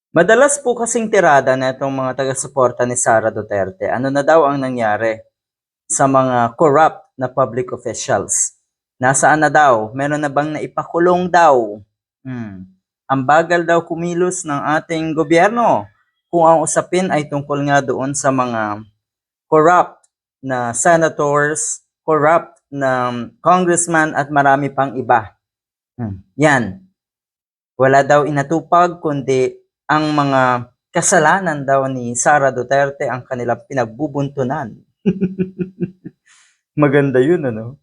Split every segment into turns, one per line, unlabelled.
Madalas po kasing tirada nitong mga taga-suporta ni Sara Duterte, ano na daw ang nangyari sa mga corrupt na public officials? Nasaan na daw? Meron na bang naipakulong daw? Hmm. Ang bagal daw kumilos ng ating gobyerno kung ang usapin ay tungkol nga doon sa mga corrupt na senators, corrupt na congressman at marami pang iba. Yan. Wala daw inatupag kundi ang mga kasalanan daw ni Sara Duterte ang kanilang pinagbubuntunan. Maganda yun, ano?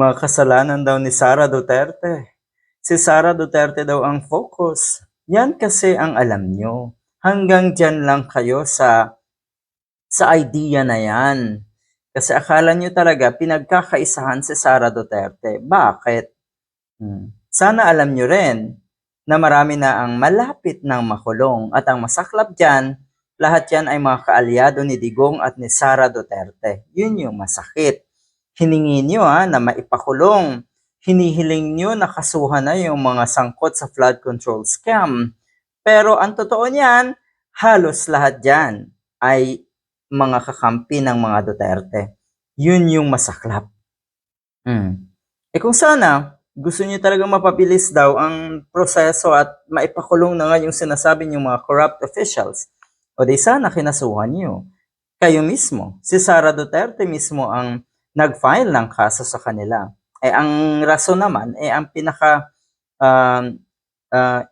Mga kasalanan daw ni Sara Duterte. Si Sara Duterte daw ang focus. Yan kasi ang alam nyo. Hanggang dyan lang kayo sa idea na yan. Kasi akala nyo talaga pinagkakaisahan si Sara Duterte. Bakit? Sana alam nyo rin na marami na ang malapit ng makulong at ang masaklap dyan, lahat yan ay mga kaalyado ni Digong at ni Sara Duterte. Yun yung masakit. Hiningi nyo na maipakulong. Hinihiling nyo na kasuhan na yung mga sangkot sa flood control scam. Pero ang totoo niyan, halos lahat dyan ay mga kakampi ng mga Duterte. Yun yung masaklap. Kung sana, gusto niyo talagang mapabilis daw ang proseso at maipakulong na nga yung sinasabi niyong mga corrupt officials, o di sana kinasuhan niyo. Kayo mismo, si Sara Duterte mismo ang nag-file ng kaso sa kanila. Ang rason naman, ang pinaka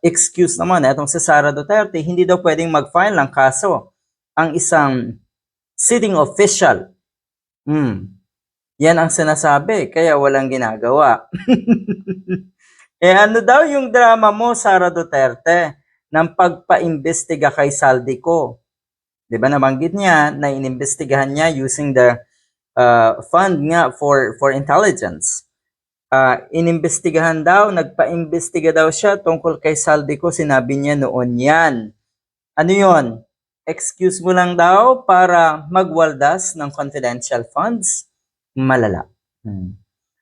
excuse naman, itong si Sara Duterte, hindi daw pwedeng mag-file ng kaso ang isang sitting official. Yan ang sinasabi, kaya walang ginagawa. Ano daw yung drama mo, Sara Duterte, ng pagpaimbestiga kay Saldico? Di ba nabanggit niya na inimbestigahan niya using the fund nga for intelligence. Inimbestigahan daw, nagpaimbestiga daw siya tungkol kay Saldico, sinabi niya noon yan. Ano yon? Excuse mo lang daw para magwaldas ng confidential funds? Malala.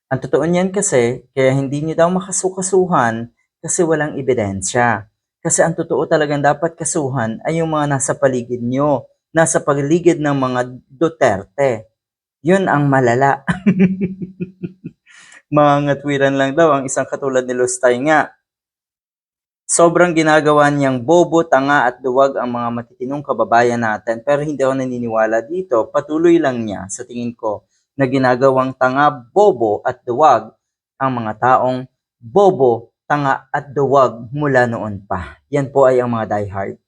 Ang totoo niyan kasi, kaya hindi niyo daw makasukasuhan kasi walang ebidensya. Kasi ang totoo talagang dapat kasuhan ay yung mga nasa paligid niyo, nasa paligid ng mga Duterte. Yun ang malala. Mga ngatwiran lang daw ang isang katulad ni Lustay nga. Sobrang ginagawa niyang bobo, tanga at duwag ang mga matitinong kababayan natin. Pero hindi ako naniniwala dito. Patuloy lang niya sa tingin ko na ginagawang tanga, bobo at duwag ang mga taong bobo, tanga at duwag mula noon pa. Yan po ay ang mga diehard.